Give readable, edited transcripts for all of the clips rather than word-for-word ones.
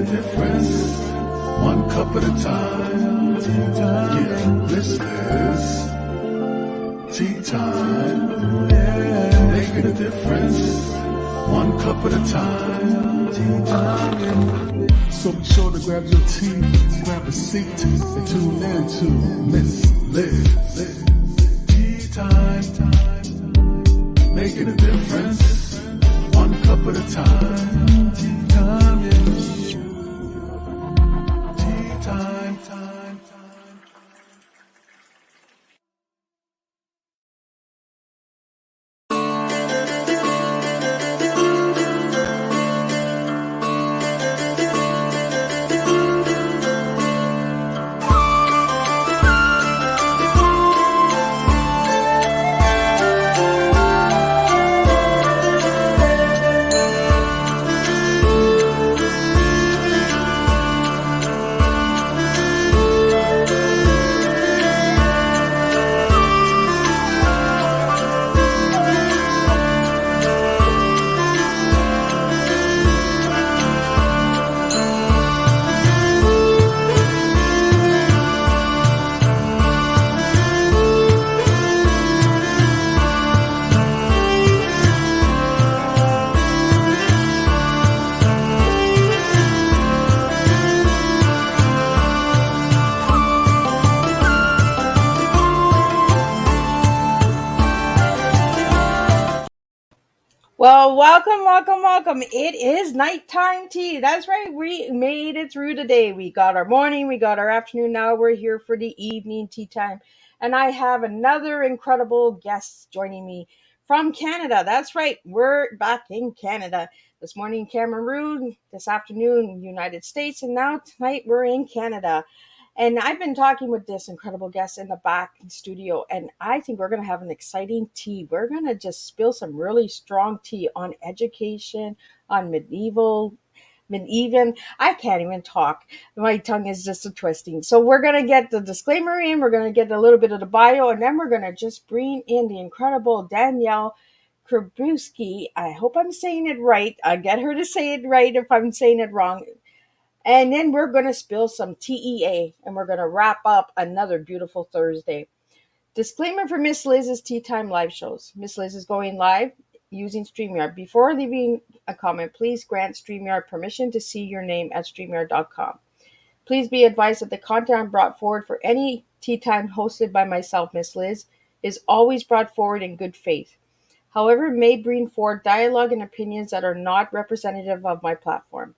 difference, one cup at a time. Yeah, this is tea time. Yeah, making a difference, one cup at a time. Tea time. So be sure to grab your tea, grab a seat, and tune in to Miss Liz. Tea time, making a difference, one cup at a time. Tea time, yeah. Tea time, time. Well, welcome. It is nighttime tea. That's right. We made it through the day. We got our morning, we got our afternoon. Now we're here for the evening tea time. And I have another incredible guest joining me from Canada. That's right. We're back in Canada. This morning, Cameroon, this afternoon, United States, and now tonight we're in Canada. And I've been talking with this incredible guest in the back studio, and I think we're going to have an exciting tea. We're going to just spill some really strong tea on education, on medieval. I can't even talk. My tongue is just a twisting. So we're going to get the disclaimer in, we're going to get a little bit of the bio, and then we're going to just bring in the incredible Danièle Cybulskie. I hope I'm saying it right. I'll get her to say it right if I'm saying it wrong. And then we're going to spill some TEA, and we're going to wrap up another beautiful Thursday. Disclaimer for Miss Liz's Tea Time live shows. Miss Liz is going live using StreamYard. Before leaving a comment, please grant StreamYard permission to see your name at StreamYard.com. Please be advised that the content brought forward for any Tea Time hosted by myself, Miss Liz, is always brought forward in good faith. However, it may bring forward dialogue and opinions that are not representative of my platform.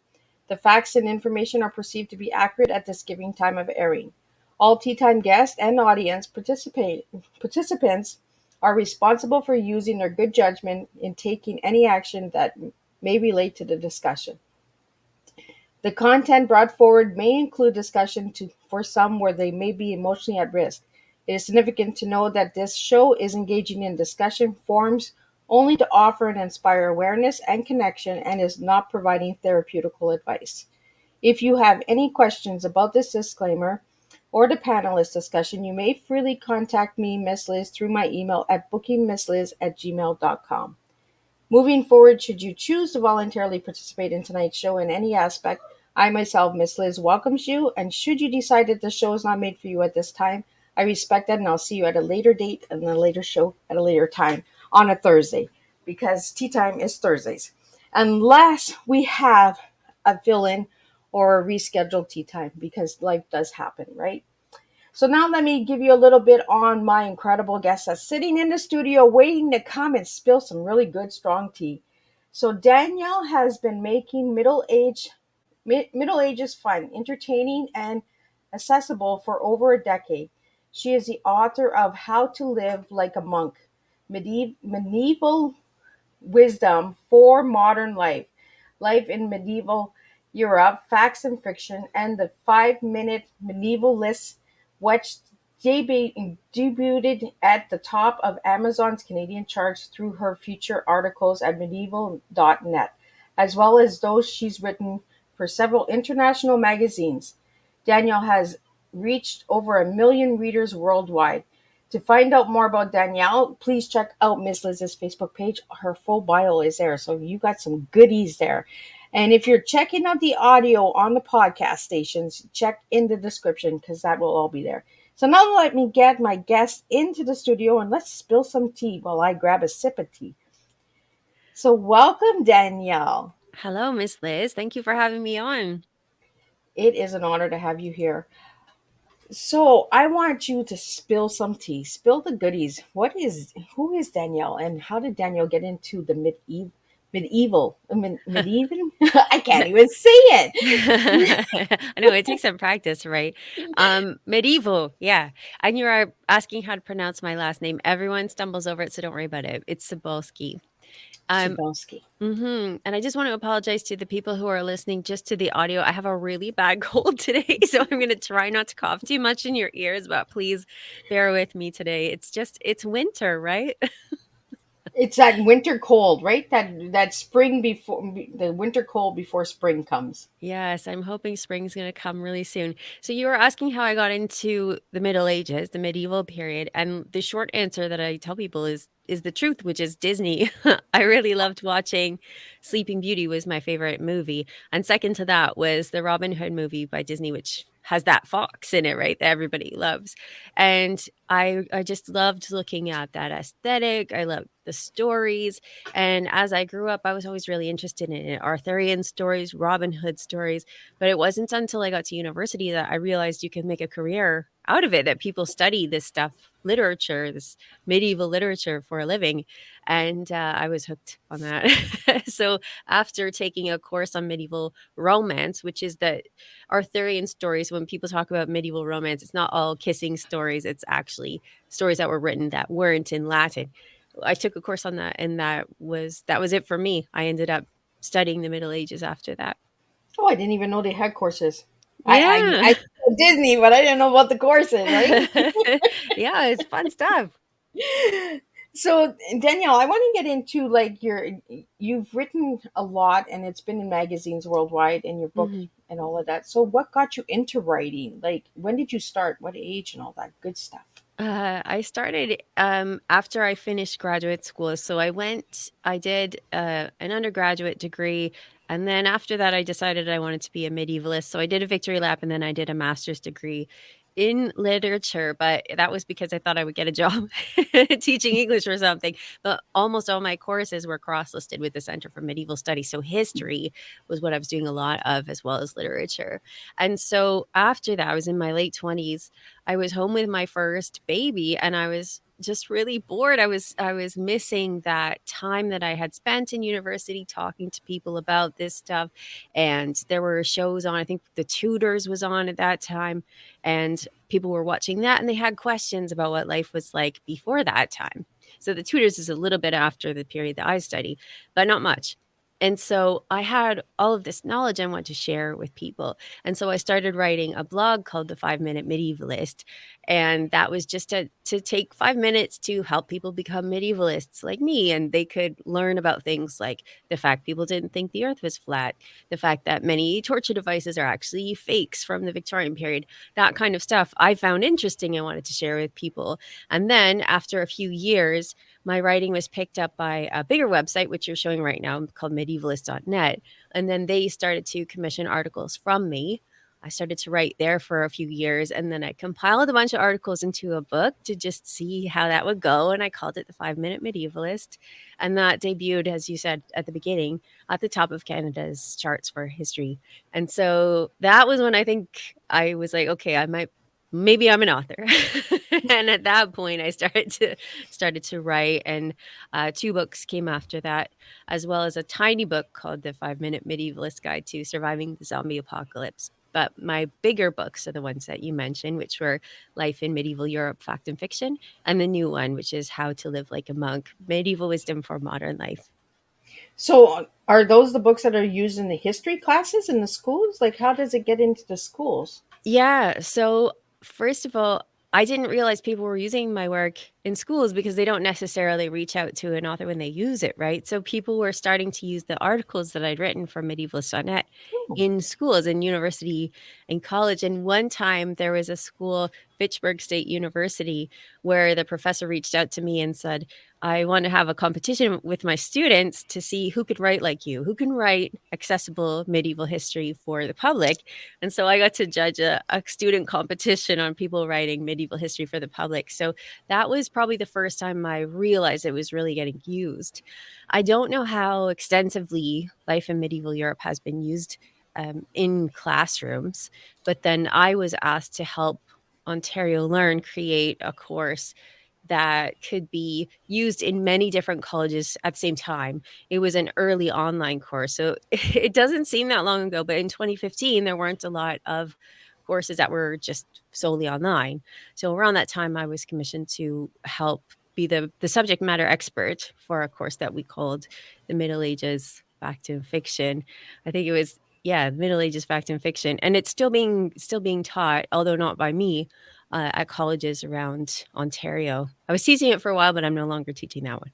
The facts and information are perceived to be accurate at this given time of airing. All Tea Time guests and audience participants are responsible for using their good judgment in taking any action that may relate to the discussion. The content brought forward may include discussion for some where they may be emotionally at risk. It is significant to know that this show is engaging in discussion forums only to offer and inspire awareness and connection and is not providing therapeutical advice. If you have any questions about this disclaimer or the panelist discussion, you may freely contact me, Miss Liz, through my email at bookingmissliz@gmail.com. Moving forward, should you choose to voluntarily participate in tonight's show in any aspect, I myself, Miss Liz, welcomes you, and should you decide that the show is not made for you at this time, I respect that, and I'll see you at a later date and a later show at a later time on a Thursday, because tea time is Thursdays. Unless we have a fill-in or a rescheduled tea time, because life does happen, right? So now let me give you a little bit on my incredible guest that's sitting in the studio waiting to come and spill some really good, strong tea. So Danièle has been making Middle Ages fun, entertaining, and accessible for over a decade. She is the author of How to Live Like a Monk, Medieval Wisdom for Modern Life, Life in Medieval Europe, Facts and Fiction, and the 5-minute Medieval List, which debuted at the top of Amazon's Canadian charts through her feature articles at medieval.net, as well as those she's written for several international magazines. Danièle has reached over 1 million readers worldwide. To find out more about Danièle, please check out Miss Liz's Facebook page. Her full bio is there, so you got some goodies there. And if you're checking out the audio on the podcast stations, check in the description because that will all be there. So now let me get my guest into the studio and let's spill some tea while I grab a sip of tea. So welcome, Danielle. Hello, Miss Liz. Thank you for having me on. It is an honor to have you here. So I want you to spill some tea, spill the goodies. Who is Danielle, and how did Danielle get into the medieval? I can't even say it. I know it takes some practice, right? Medieval, yeah. And you are asking how to pronounce my last name. Everyone stumbles over it, so don't worry about it. It's Cybulskie. Um, Cybulskie. And I just want to apologize to the people who are listening just to the audio. I have a really bad cold today, so I'm going to try not to cough too much in your ears, but please bear with me today. It's winter, right? It's that winter cold, right? That spring before the winter cold before spring comes. Yes, I'm hoping spring's going to come really soon. So you were asking how I got into the Middle Ages, the medieval period, and the short answer that I tell people is the truth, which is Disney. I really loved watching Sleeping Beauty was my favorite movie, and second to that was the Robin Hood movie by Disney, which has that fox in it, right? That everybody loves. And I just loved looking at that aesthetic. I loved the stories. And as I grew up, I was always really interested in it. Arthurian stories, Robin Hood stories. But it wasn't until I got to university that I realized you can make a career out of it, that people study this stuff, literature, this medieval literature for a living. And I was hooked on that. So after taking a course on medieval romance, which is the Arthurian stories, when people talk about medieval romance, it's not all kissing stories. It's actually stories that were written that weren't in Latin. I took a course on that, and that was it for me. I ended up studying the Middle Ages after that. Oh, I didn't even know they had courses. Yeah. I know Disney, but I didn't know what the courses, right? Yeah, it's fun stuff. So Danielle, I want to get into like you've written a lot and it's been in magazines worldwide and your book Mhm. and all of that. So what got you into writing? Like when did you start? What age and all that good stuff? I started after I finished graduate school. So I did an undergraduate degree. And then after that, I decided I wanted to be a medievalist. So I did a victory lap and then I did a master's degree in literature. But that was because I thought I would get a job teaching English or something. But almost all my courses were cross listed with the Center for Medieval Studies. So history was what I was doing a lot of, as well as literature. And so after that, I was in my late 20s. I was home with my first baby and I was just really bored. I was missing that time that I had spent in university talking to people about this stuff. And there were shows on, I think The Tudors was on at that time, and people were watching that and they had questions about what life was like before that time. So The Tudors is a little bit after the period that I study, but not much. And so I had all of this knowledge I want to share with people. And so I started writing a blog called The 5 Minute Medievalist. And that was just to take 5 minutes to help people become medievalists like me. And they could learn about things like the fact people didn't think the earth was flat, the fact that many torture devices are actually fakes from the Victorian period, that kind of stuff I found interesting and wanted to share with people. And then after a few years, my writing was picked up by a bigger website, which you're showing right now, called medievalist.net. And then they started to commission articles from me. I started to write there for a few years, and then I compiled a bunch of articles into a book to just see how that would go. And I called it The 5 Minute Medievalist. And that debuted, as you said at the beginning, at the top of Canada's charts for history. And so that was when I think I was like, okay, maybe I'm an author. And at that point, I started to write, and two books came after that, as well as a tiny book called The 5 Minute Medievalist Guide to Surviving the Zombie Apocalypse. But my bigger books are the ones that you mentioned, which were Life in Medieval Europe, Fact and Fiction, and the new one, which is How to Live Like a Monk, Medieval Wisdom for Modern Life. So are those the books that are used in the history classes in the schools? Like how does it get into the schools? Yeah. So, first of all, I didn't realize people were using my work in schools because they don't necessarily reach out to an author when they use it, right? So, people were starting to use the articles that I'd written for medievalist.net Oh, in schools and university and college. And one time there was a school Fitchburg State University, where the professor reached out to me and said, I want to have a competition with my students to see who could write like you, who can write accessible medieval history for the public. And so I got to judge a student competition on people writing medieval history for the public. So that was probably the first time I realized it was really getting used. I don't know how extensively life in medieval Europe has been used in classrooms, but then I was asked to help OntarioLearn create a course that could be used in many different colleges at the same time. It was an early online course. So it doesn't seem that long ago, but in 2015, there weren't a lot of courses that were just solely online. So around that time, I was commissioned to help be the subject matter expert for a course that we called the Middle Ages Fact and Fiction. I think it was, yeah, Middle Ages Fact and Fiction. And it's still being taught, although not by me, at colleges around Ontario. I was teaching it for a while, but I'm no longer teaching that one.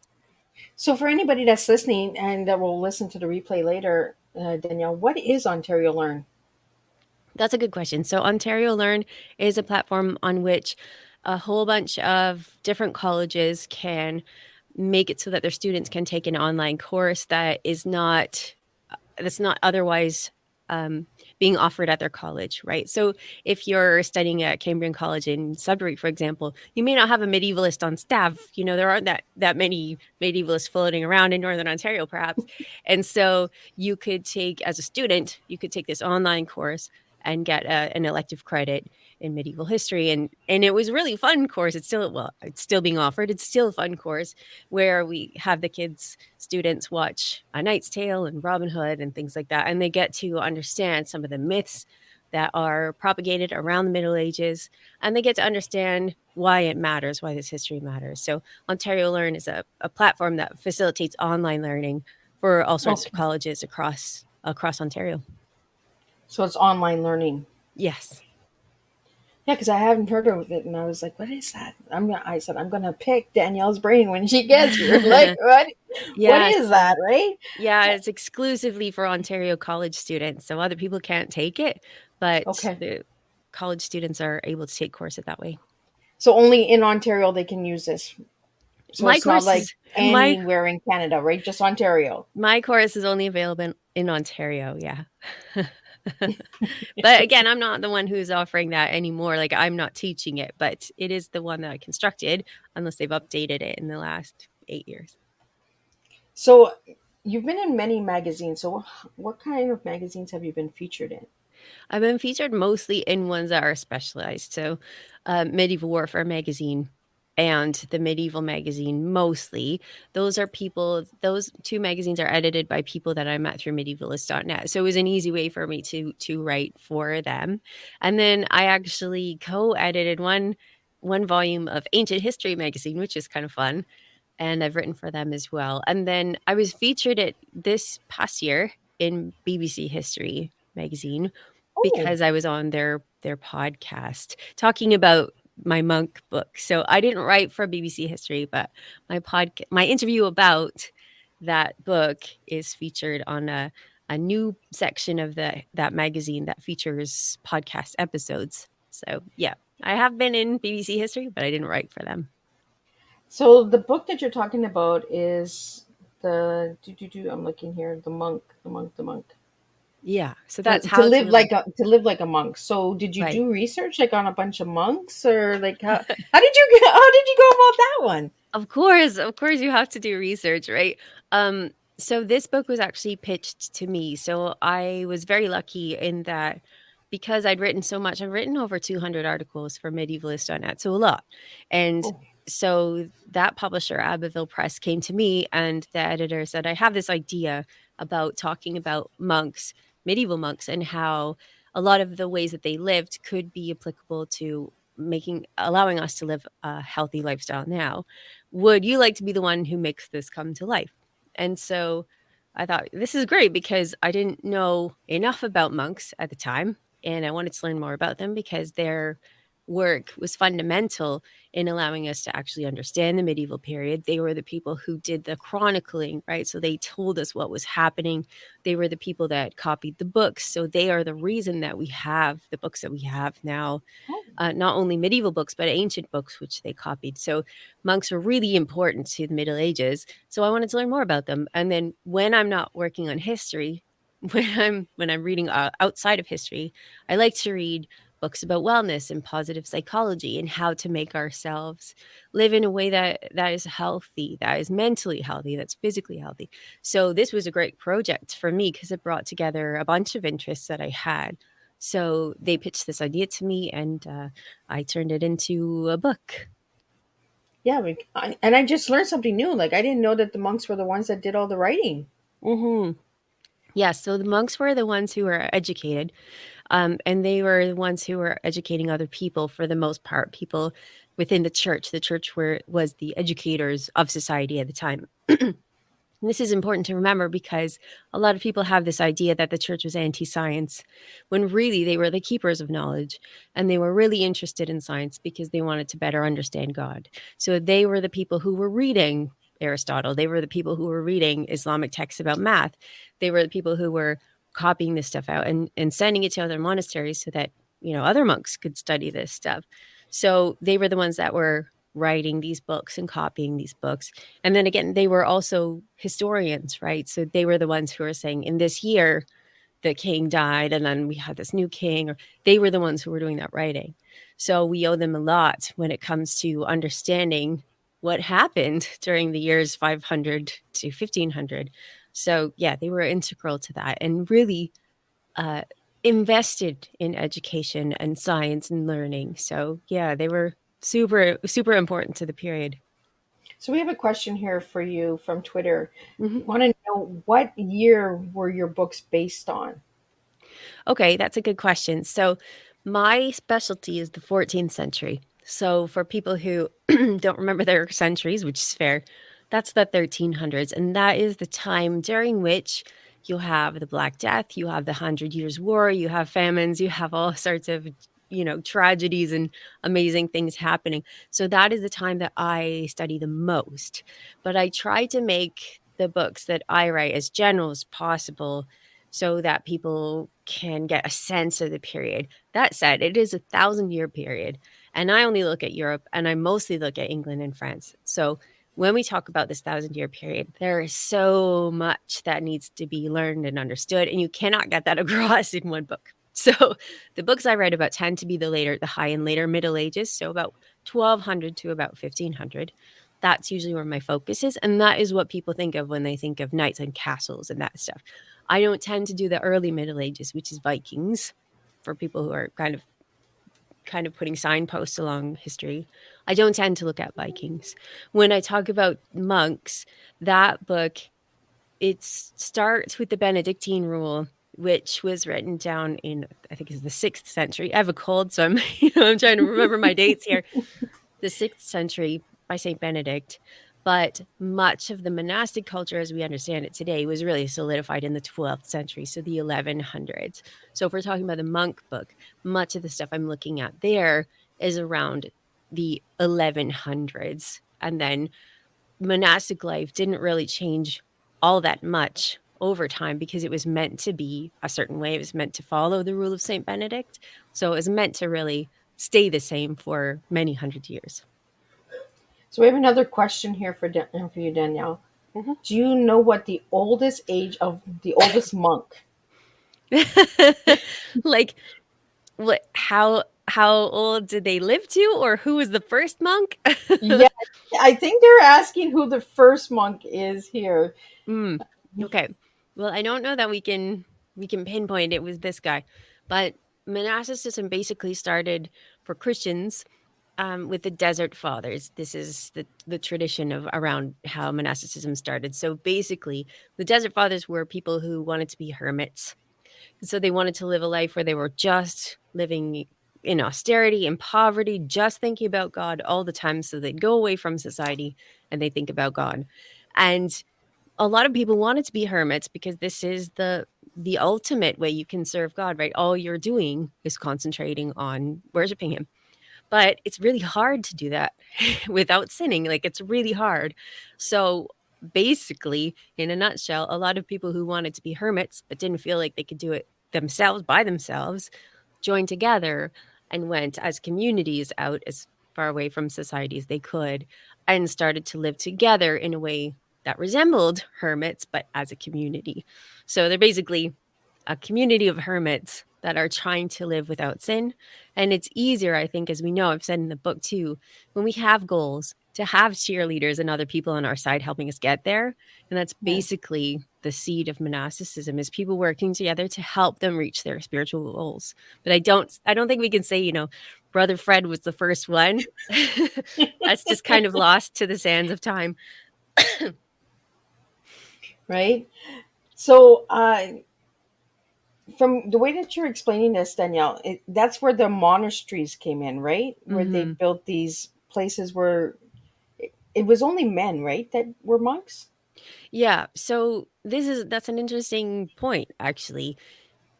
So, for anybody that's listening and that will listen to the replay later, Danielle, what is Ontario Learn? That's a good question. So OntarioLearn is a platform on which a whole bunch of different colleges can make it so that their students can take an online course that's not otherwise being offered at their college, right? So if you're studying at Cambrian College in Sudbury, for example, you may not have a medievalist on staff. You know, there aren't that many medievalists floating around in Northern Ontario, perhaps. And so you could take, as a student, you could take this online course and get an elective credit in medieval history. And it was really fun course. It's still being offered. It's still a fun course where we have the students watch A Knight's Tale and Robin Hood and things like that. And they get to understand some of the myths that are propagated around the Middle Ages. And they get to understand why it matters, why this history matters. So OntarioLearn is a platform that facilitates online learning for all sorts of Okay. colleges across Ontario. So it's online learning. Yes. Yeah, because I haven't heard of it, and I was like, "What is that?" I said, "I'm gonna pick Danielle's brain when she gets here." Like, what? What Yeah. is that, right? Yeah, it's exclusively for Ontario college students. So other people can't take it, but Okay. the college students are able to take courses that way. So only in Ontario they can use this. So My it's not course like is my anywhere in Canada, right? Just Ontario. my course is only available in Ontario, yeah. But again, I'm not the one who's offering that anymore. Like, I'm not teaching it, but it is the one that I constructed, unless they've updated it in the last 8 years. So you've been in many magazines. So what kind of magazines have you been featured in? I've been featured mostly in ones that are specialized. So, Medieval Warfare magazine and the Medieval magazine, mostly. Those two magazines are edited by people that I met through medievalist.net. So it was an easy way for me to write for them. And then I actually co-edited one volume of Ancient History magazine, which is kind of fun. And I've written for them as well. And then I was featured this past year in BBC History magazine Oh, because I was on their podcast talking about my monk book. So I didn't write for BBC History, but my interview about that book is featured on a new section of that magazine that features podcast episodes. So yeah, I have been in BBC History, but I didn't write for them. so the book that you're talking about is I'm looking here, the monk. Yeah, so that's To how to live live like a monk. So did you right. do research like on a bunch of monks, or like how did you go about that one? Of course you have to do research, right? So this book was actually pitched to me. So I was very lucky in that because I'd written so much, I've written over 200 articles for medievalist.net, so a lot. And Oh, so that publisher, Abbeville Press, came to me and the editor said, I have this idea about talking about monks, medieval monks, and how a lot of the ways that they lived could be applicable to allowing us to live a healthy lifestyle now. Would you like to be the one who makes this come to life? And so I thought, this is great because I didn't know enough about monks at the time. And I wanted to learn more about them because they're work was fundamental in allowing us to actually understand the medieval period. They were the people who did the chronicling, right? So they told us what was happening. They were the people that copied the books. So they are the reason that we have the books that we have now, Oh, not only medieval books, but ancient books, which they copied. So monks are really important to the Middle Ages. So I wanted to learn more about them. And then when I'm not working on history, when I'm reading outside of history, I like to read books about wellness and positive psychology and how to make ourselves live in a way that is healthy, that is mentally healthy, that's physically healthy. So this was a great project for me because it brought together a bunch of interests that I had. So they pitched this idea to me, and I turned it into a book. yeah. And I just learned something new. Like, I didn't know that the monks were the ones that did all the writing. Hmm. Yeah, so the monks were the ones who were educated, and they were the ones who were educating other people for the most part, people within the church. The church was the educators of society at the time. And this is important to remember because a lot of people have this idea that the church was anti science, when really they were the keepers of knowledge. And they were really interested in science because they wanted to better understand God. So they were the people who were reading Aristotle. They were the people who were reading Islamic texts about math. They were the people who were copying this stuff out and sending it to other monasteries so that, other monks could study this stuff. So they were the ones that were writing these books and copying these books. And then again, they were also historians, right? So they were the ones who were saying, in this year, the king died, and then we had this new king, or they were the ones who were doing that writing. So we owe them a lot when it comes to understanding what happened during the years 500 to 1500. So yeah, they were integral to that and really uh, invested in education and science and learning. So yeah, they were super, super important to the period. So we have a question here for you from Twitter. Mhm. Want to know what year were your books based on? Okay, that's a good question. So, my specialty is the 14th century. So, for people who don't remember their centuries, which is fair, that's the 1300s. And that is the time during which you have the Black Death, you have the Hundred Years' War, you have famines, you have all sorts of tragedies and amazing things happening. So that is the time that I study the most. But I try to make the books that I write as general as possible so that people can get a sense of the period. That said, it is 1,000-year period, and I only look at Europe, and I mostly look at England and France. So when we talk about this 1,000-year period, there is so much that needs to be learned and understood, and you cannot get that across in one book. So the books I write about tend to be the high and later Middle Ages, so about 1,200 to about 1,500. That's usually where my focus is, and that is what people think of when they think of knights and castles and that stuff. I don't tend to do the early Middle Ages, which is Vikings, for people who are kind of putting signposts along history. I don't tend to look at Vikings. When I talk about monks, that book, it starts with the Benedictine rule, which was written down in, I think it's the 6th century. I have a cold, so I'm I'm trying to remember my dates here. The 6th century by Saint Benedict. But much of the monastic culture as we understand it today was really solidified in the 12th century, so the 1100s. So if we're talking about the monk book, much of the stuff I'm looking at there is around the 1100s. And then monastic life didn't really change all that much over time because it was meant to be a certain way. It was meant to follow the rule of Saint Benedict. So it was meant to really stay the same for many hundred years. So we have another question here for you, Danielle. Mhm. Do you know what the oldest age of the oldest monk? Like, what? How old did they live to, or who was the first monk? Yeah, I think they're asking who the first monk is here. Mm, okay. Well, I don't know that we can pinpoint it was this guy, but monasticism basically started for Christians with the Desert Fathers. This is the tradition of around how monasticism started. So basically, the Desert Fathers were people who wanted to be hermits. So they wanted to live a life where they were just living in austerity and poverty, just thinking about God all the time. So they'd go away from society and they think about God. And a lot of people wanted to be hermits because this is the ultimate way you can serve God, right? All you're doing is concentrating on worshiping him. But it's really hard to do that without sinning. Like, it's really hard. So basically, in a nutshell, a lot of people who wanted to be hermits but didn't feel like they could do it themselves by themselves joined together and went as communities out as far away from society as they could and started to live together in a way that resembled hermits, but as a community. So they're basically a community of hermits that are trying to live without sin. And it's easier, I think, as we know, I've said in the book too, when we have goals to have cheerleaders and other people on our side helping us get there. And that's Yeah. basically the seed of monasticism, is people working together to help them reach their spiritual goals. But I don't think we can say, Brother Fred was the first one. That's just kind of lost to the sands of time. Right. So, from the way that you're explaining this, Danielle, that's where the monasteries came in, right? Where they Hmm. built these places where it was only men, right, that were monks. Yeah. So that's an interesting point, actually.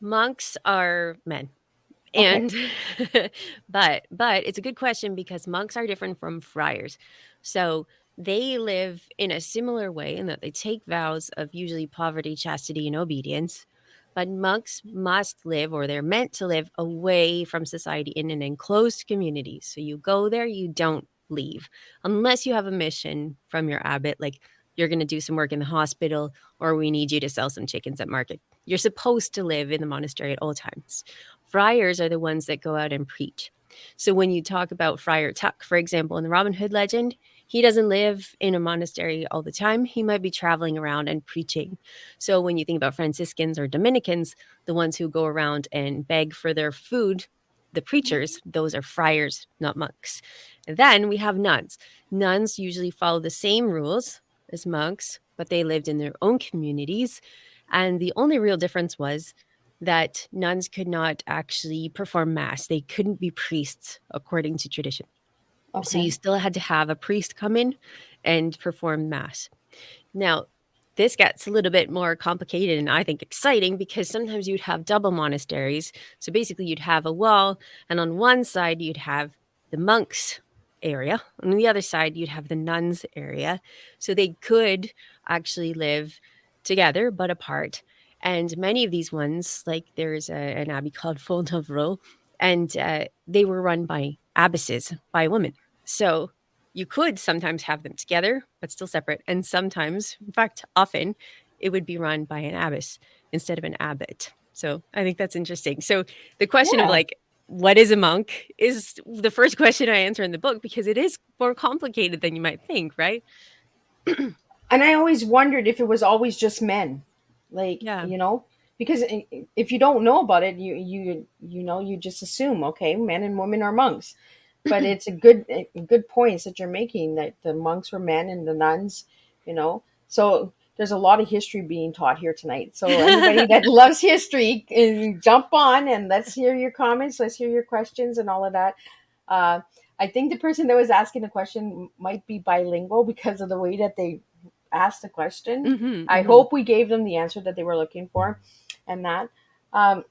Monks are men. Okay. And but it's a good question because monks are different from friars. So they live in a similar way in that they take vows of usually poverty, chastity, and obedience. But monks must live, or they're meant to live, away from society in an enclosed community. So you go there, you don't leave unless you have a mission from your abbot, like you're going to do some work in the hospital, or we need you to sell some chickens at market. You're supposed to live in the monastery at all times. Friars are the ones that go out and preach. So when you talk about Friar Tuck, for example, in the Robin Hood legend, he doesn't live in a monastery all the time. He might be traveling around and preaching. So when you think about Franciscans or Dominicans, the ones who go around and beg for their food, the preachers, those are friars, not monks. And then we have nuns. Nuns usually follow the same rules as monks, but they lived in their own communities. And the only real difference was that nuns could not actually perform mass. They couldn't be priests according to tradition. So you Okay. still had to have a priest come in and perform mass. Now, this gets a little bit more complicated and I think exciting because sometimes you'd have double monasteries. So basically, you'd have a wall, and on one side, you'd have the monks area. On the other side, you'd have the nuns area. So they could actually live together but apart. And many of these ones, like there's an abbey called Fontevraud, and they were run by abbesses, by women. So you could sometimes have them together, but still separate. And sometimes, in fact, often, it would be run by an abbess instead of an abbot. So I think that's interesting. So the question of Yeah. like, what is a monk is the first question I answer in the book because it is more complicated than you might think, right? And I always wondered if it was always just men, like, Yeah. because if you don't know about it, you just assume, okay, men and women are monks. But it's a good points that you're making, that the monks were men and the nuns, you know. So there's a lot of history being taught here tonight. So anybody that loves history, jump on and let's hear your comments, let's hear your questions and all of that. Uh, I think the person that was asking the question might be bilingual because of the way that they asked the question. Hmm. I Hmm. hope we gave them the answer that they were looking for, and that. Um,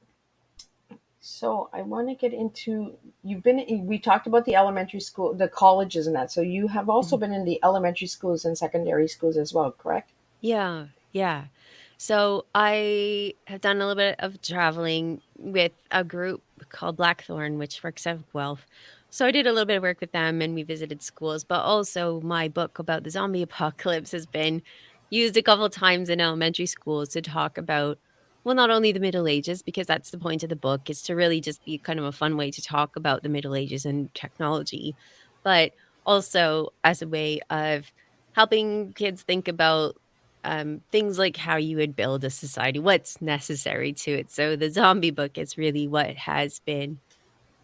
so I want to get into, we talked about the elementary school, the colleges and that. So you have also been in the elementary schools and secondary schools as well, correct? Yeah, yeah. So I have done a little bit of traveling with a group called Blackthorn, which works out of Guelph. So I did a little bit of work with them and we visited schools, but also my book about the zombie apocalypse has been used a couple of times in elementary schools to talk about, well, not only the Middle Ages, because that's the point of the book, is to really just be kind of a fun way to talk about the Middle Ages and technology, but also as a way of helping kids think about things like how you would build a society, what's necessary to it. So the zombie book is really what has been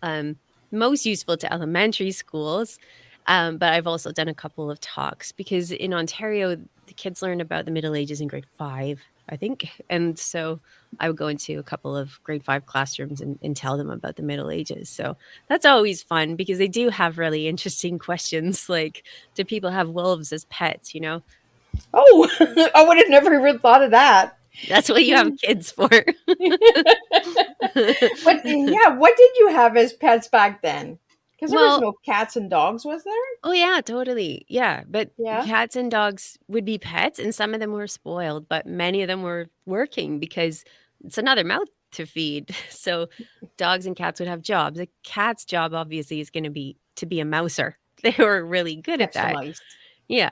um, most useful to elementary schools. But I've also done a couple of talks because in Ontario, the kids learn about the Middle Ages in grade 5, I think. And so I would go into a couple of grade 5 classrooms and tell them about the Middle Ages. So that's always fun because they do have really interesting questions like, do people have wolves as pets? Oh, I would have never even thought of that. That's what you have kids for. But yeah, what did you have as pets back then? Because there was Well, no cats and dogs, was there? oh yeah, totally. Yeah, but Yeah. cats and dogs would be pets, and some of them were spoiled, but many of them were working because it's another mouth to feed. So dogs and cats would have jobs. A cat's job obviously is going to be a mouser. They were really good at Catch the that. mice. Yeah.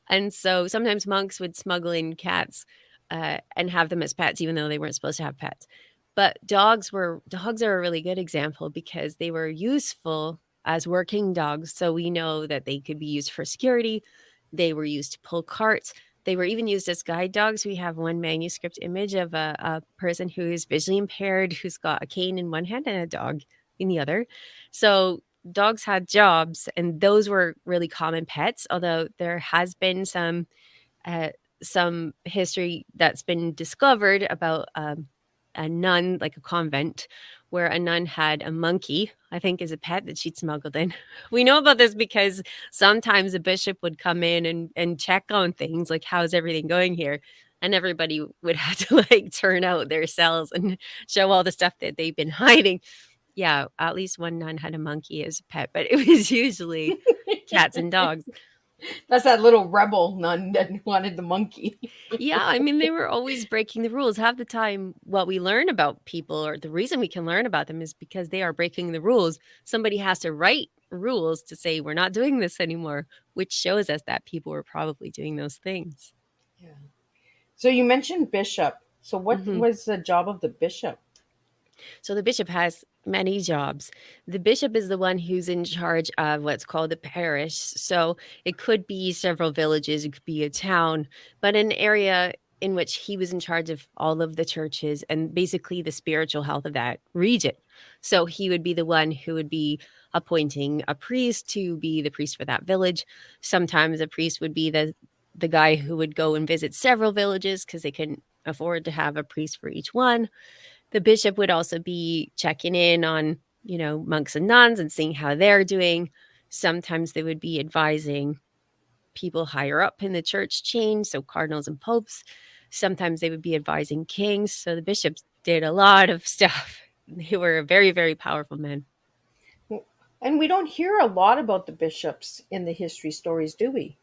And so sometimes monks would smuggle in cats and have them as pets, even though they weren't supposed to have pets. But dogs are a really good example because they were useful as working dogs. So we know that they could be used for security. They were used to pull carts. They were even used as guide dogs. We have one manuscript image of a person who is visually impaired, who's got a cane in one hand and a dog in the other. So dogs had jobs, and those were really common pets. Although there has been uh, some history that's been discovered about a nun, like a convent, where a nun had a monkey, I think, as a pet that she'd smuggled in. We know about this because sometimes a bishop would come in and check on things like, how's everything going here? And everybody would have to like turn out their cells and show all the stuff that they've been hiding. Yeah, at least one nun had a monkey as a pet, but it was usually cats and dogs. That's that little rebel nun that wanted the monkey. Yeah, I mean, they were always breaking the rules. Half the time, what we learn about people, or the reason we can learn about them, is because they are breaking the rules. Somebody has to write rules to say, we're not doing this anymore, which shows us that people were probably doing those things. Yeah. So you mentioned bishop. So what Mhm. was the job of the bishop? So the bishop has many jobs. The bishop is the one who's in charge of what's called the parish. So it could be several villages, it could be a town, but an area in which he was in charge of all of the churches and basically the spiritual health of that region. So he would be the one who would be appointing a priest to be the priest for that village. Sometimes a priest would be the guy who would go and visit several villages because they couldn't afford to have a priest for each one. The bishop would also be checking in on, monks and nuns and seeing how they're doing. Sometimes they would be advising people higher up in the church chain, so cardinals and popes. Sometimes they would be advising kings. So the bishops did a lot of stuff. They were very, very powerful men. And we don't hear a lot about the bishops in the history stories, do we?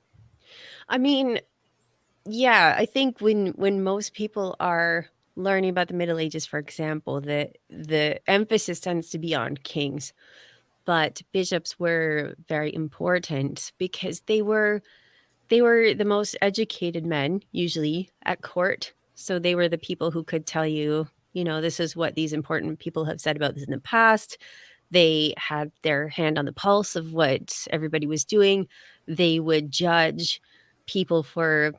I mean, yeah, I think when most people are learning about the Middle Ages, for example, the emphasis tends to be on kings. But bishops were very important because they were the most educated men usually at court. So they were the people who could tell you, this is what these important people have said about this in the past. They had their hand on the pulse of what everybody was doing. They would judge people for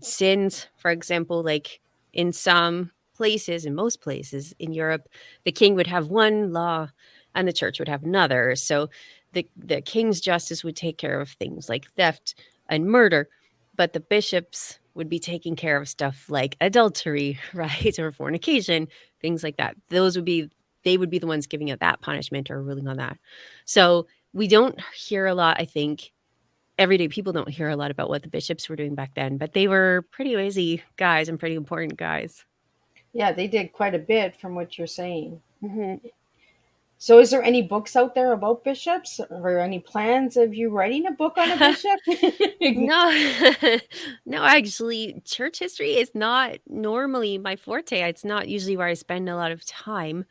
sins. For example, like in some places, in most places in Europe, the king would have one law and the church would have another. So the king's justice would take care of things like theft and murder, but the bishops would be taking care of stuff like adultery, right, or fornication, things like that. They would be the ones giving out that punishment or ruling on that. So we don't hear a lot, I think. Everyday people don't hear a lot about what the bishops were doing back then, but they were pretty lazy guys and pretty important guys. Yeah, they did quite a bit from what you're saying. Mhm. So is there any books out there about bishops or any plans of you writing a book on a bishop? No, no, actually, church history is not normally my forte. It's not usually where I spend a lot of time.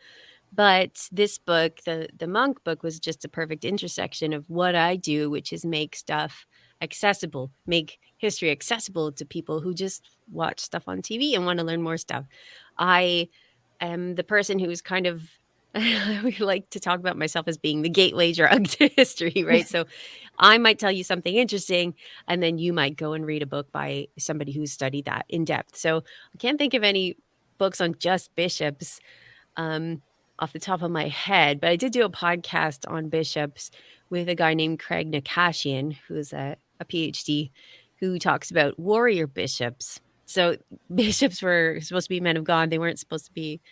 But this book, the monk book, was just a perfect intersection of what I do, which is make stuff accessible, make history accessible to people who just watch stuff on TV and want to learn more stuff. I am the person who's kind of we like to talk about myself as being the gateway drug to history, right? So I might tell you something interesting, and then you might go and read a book by somebody who's studied that in depth. So I can't think of any books on just bishops um, off the top of my head, but I did do a podcast on bishops with a guy named Craig Nakashian, who's a PhD, who talks about warrior bishops. So bishops were supposed to be men of God. They weren't supposed to be,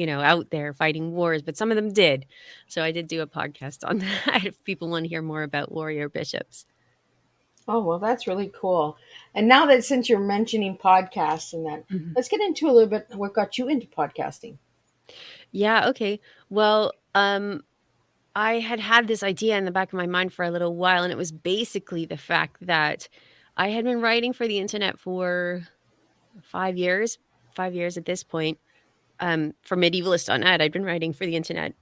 out there fighting wars, but some of them did. So I did do a podcast on that if people want to hear more about warrior bishops. Oh, well, that's really cool. And now that since you're mentioning podcasts and that, Mhm. let's get into a little bit what got you into podcasting. Yeah, okay. Well, I had this idea in the back of my mind for a little while, and it was basically the fact that I had been writing for the internet for 5 years, 5 years at this point. For medievalist.net, I'd been writing for the internet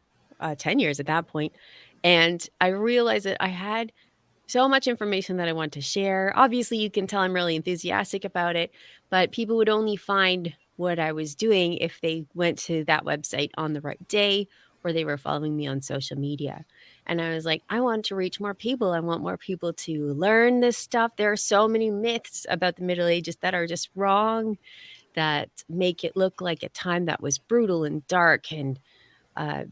10 years at that point, and I realized that I had so much information that I want to share. Obviously, you can tell I'm really enthusiastic about it, but people would only find what I was doing if they went to that website on the right day or they were following me on social media. And I was like, I want to reach more people. I want more people to learn this stuff. There are so many myths about the Middle Ages that are just wrong, that make it look like a time that was brutal and dark and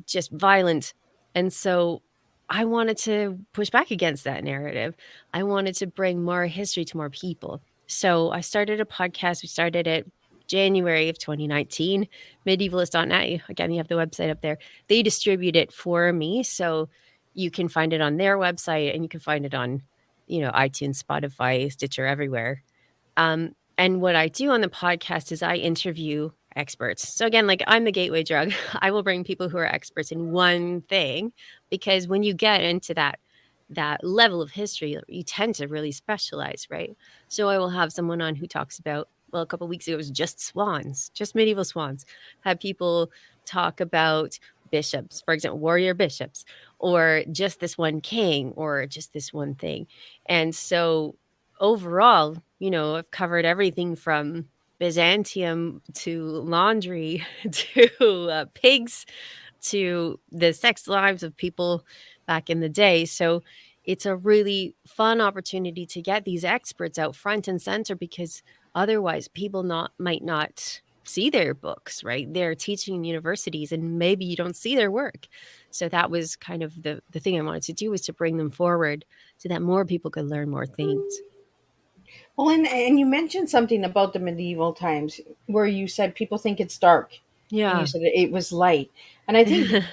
just violent. And so I wanted to push back against that narrative. I wanted to bring more history to more people. So I started a podcast. We started it January of 2019, medievalist.net. Again, you have the website up there. They distribute it for me. So you can find it on their website and you can find it on, iTunes, Spotify, Stitcher, everywhere. And what I do on the podcast is I interview experts. So again, like I'm the gateway drug. I will bring people who are experts in one thing, because when you get into that level of history, you tend to really specialize, right? So I will have someone on who talks about, well, a couple of weeks ago it was just swans, just medieval swans. Had people talk about bishops, for example, warrior bishops, or just this one king, or just this one thing. And so overall, I've covered everything from Byzantium to laundry to pigs to the sex lives of people back in the day. So it's a really fun opportunity to get these experts out front and center, because otherwise people might not see their books, right? They're teaching in universities and maybe you don't see their work. So that was kind of the thing I wanted to do, was to bring them forward so that more people could learn more things. Well, and you mentioned something about the medieval times where you said people think it's dark, and you Yeah. said it was light. And I think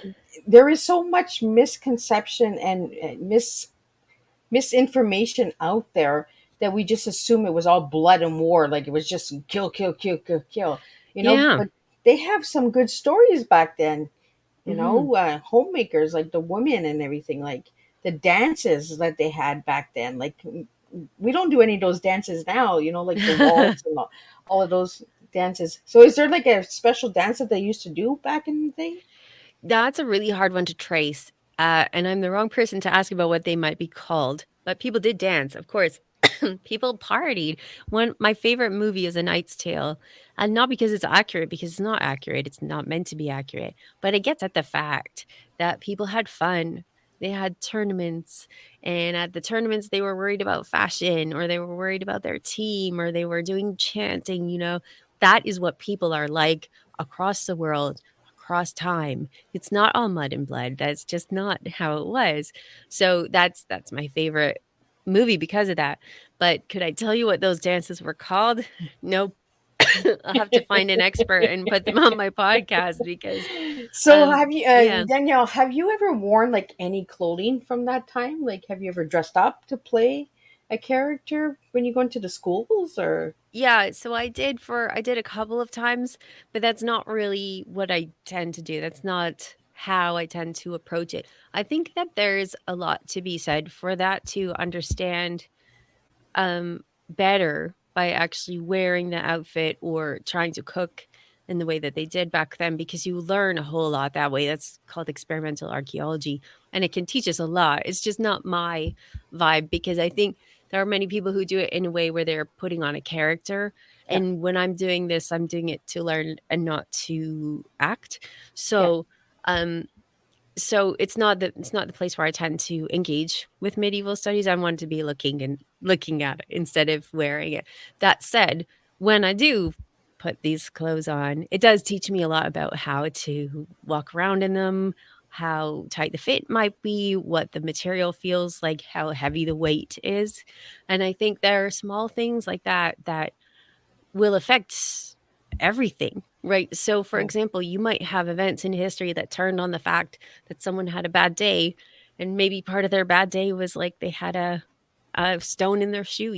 there is so much misconception and misinformation out there that we just assume it was all blood and war, like it was just kill, kill, kill, kill, kill. Yeah. But they have some good stories back then. Mhm. Homemakers, like the women and everything, like the dances that they had back then. Like we don't do any of those dances now, like the waltz and all of those dances. So is there like a special dance that they used to do back in the day? That's a really hard one to trace, and I'm the wrong person to ask about what they might be called, but people did dance, of course. People partied. My favorite movie is A Knight's Tale, and not because it's accurate, because it's not accurate, it's not meant to be accurate, but it gets at the fact that people had fun. They had tournaments, and at the tournaments, they were worried about fashion, or they were worried about their team, or they were doing chanting. That is what people are like across the world, across time. It's not all mud and blood. That's just not how it was. So that's my favorite movie because of that. But could I tell you what those dances were called? Nope. I'll have to find an expert and put them on my podcast, because So have you, yeah. Danielle, have you ever worn like any clothing from that time? Like, have you ever dressed up to play a character when you go into the schools or? Yeah, so I did a couple of times, but that's not really what I tend to do. That's not how I tend to approach it. I think that there's a lot to be said for that, to understand better by actually wearing the outfit or trying to cook in the way that they did back then, because you learn a whole lot that way. That's called experimental archaeology, and it can teach us a lot. It's just not my vibe, because I think there are many people who do it in a way where they're putting on a character. Yeah, And when I'm doing this, I'm doing it to learn and not to act. yeah, So, um, so it's not the place where I tend to engage with medieval studies. I want to be looking at it instead of wearing it. That said, when I do put these clothes on, it does teach me a lot about how to walk around in them, how tight the fit might be, what the material feels like, how heavy the weight is. And I think there are small things like that will affect everything, right? So, for yeah, example, you might have events in history that turned on the fact that someone had a bad day, and maybe part of their bad day was like they had a stone in their shoe.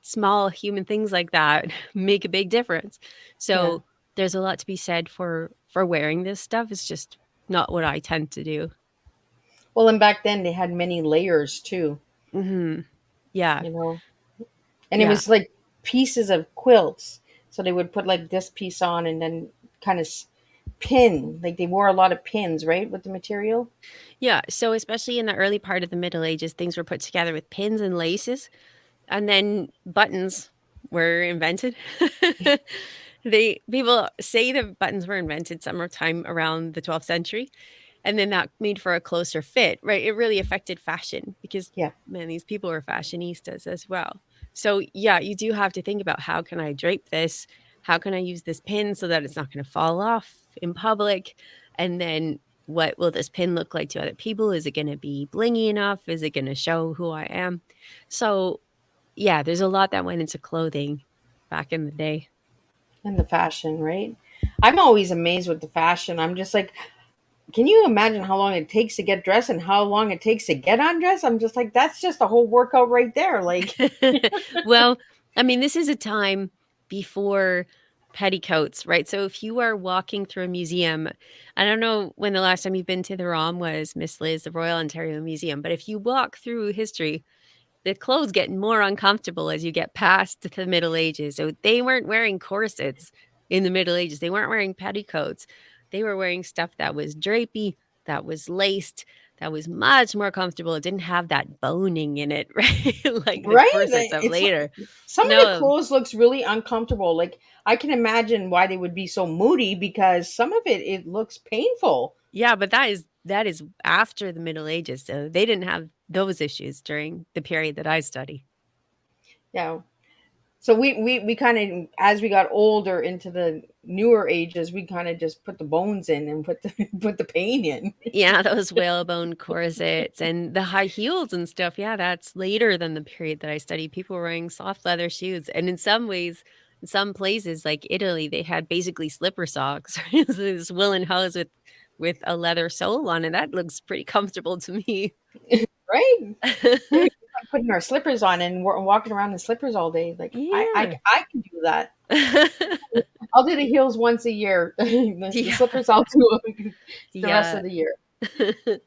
Small human things like that make a big difference. yeah. So, there's a lot to be said for wearing this stuff. It's just not what I tend to do. Well, and back then they had many layers too, Hmm. Yeah. you know, and it Yeah. was like pieces of quilts. So they would put like this piece on and then kind of pin, like they wore a lot of pins, right, with the material. Yeah. So, especially in the early part of the Middle Ages, things were put together with pins and laces, and then buttons were invented. People say the buttons were invented sometime around the 12th century, and then that made for a closer fit, right? It really affected fashion because, Yeah, man, these people were fashionistas as well. So, yeah, you do have to think about, how can I drape this? How can I use this pin so that it's not going to fall off in public? And then what will this pin look like to other people? Is it going to be blingy enough? Is it going to show who I am? So, yeah, there's a lot that went into clothing back in the day. and the fashion, right? I'm always amazed with the fashion. I'm just like, can you imagine how long it takes to get dressed and how long it takes to get undressed? I'm just like, that's just a whole workout right there. Like, Well, I mean, this is a time before petticoats, right? So if you are walking through a museum, I don't know when the last time you've been to the ROM was, Miss Liz, the Royal Ontario Museum, but if you walk through history, the clothes get more uncomfortable as you get past the Middle Ages. So they weren't wearing corsets in the Middle Ages. They weren't wearing petticoats. They were wearing stuff that was drapey, that was laced, that was much more comfortable. It didn't have that boning in it, right? Like the right? corsets of It's later. some of the No, clothes looks really uncomfortable. Like I can imagine why they would be so moody because some of it looks painful. yeah, but that is after the Middle Ages. So they didn't have those issues during the period that I study. Yeah. So we kind of, as we got older into the newer ages, we kind of just put the bones in and put the put the pain in. Yeah, those whalebone corsets and the high heels and stuff. Yeah, that's later than the period that I studied. People were wearing soft leather shoes. And in some ways, in some places like Italy, they had basically slipper socks. So this woolen hose with a leather sole on it. That looks pretty comfortable to me. Right? We were like putting our slippers on and walking around in slippers all day. Like Yeah. I can do that. I'll do the heels once a year. The Yeah. slippers I'll do the rest Yeah. of the year.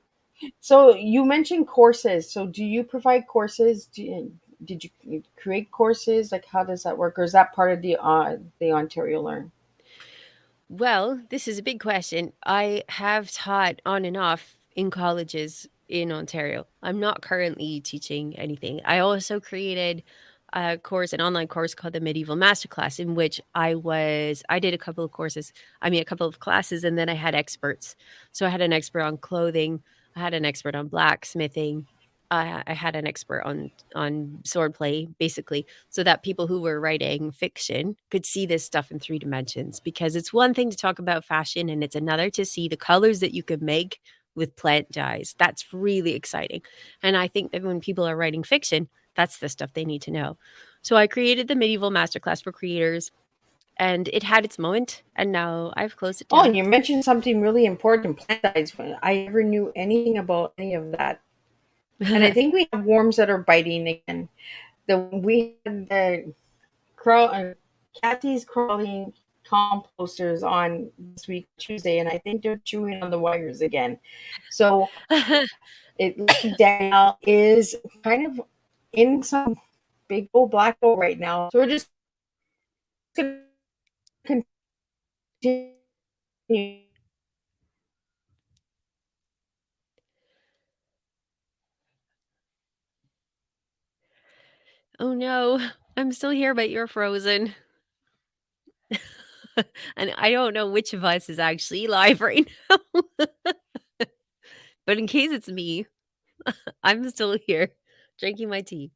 So you mentioned courses. So do you provide courses? Did you create courses? Like how does that work, or is that part of the Ontario Learn? Well, this is a big question. I have taught on and off in colleges in Ontario. I'm not currently teaching anything. I also created a course, an online course called the Medieval Masterclass, in which I did a couple of courses, a couple of classes, and then I had experts. So I had an expert on clothing, I had an expert on blacksmithing, I had an expert on swordplay, basically, so that people who were writing fiction could see this stuff in 3 dimensions, because it's one thing to talk about fashion and it's another to see the colors that you could make with plant dyes. That's really exciting. And I think that when people are writing fiction, that's the stuff they need to know. So I created the Medieval Masterclass for creators, and it had its moment, and now I've closed it Oh, down. and you mentioned something really important, plant dyes. I never knew anything about any of that. And I think we have worms that are biting again. We had the crawl, Kathy's crawling composters on this week Tuesday, and I think they're chewing on the wires again. So it lucky Danielle is kind of in some big old black hole right now. So we're just going to continue. Oh no, I'm still here, but you're frozen. And I don't know which of us is actually live right now. But in case it's me, I'm still here drinking my tea.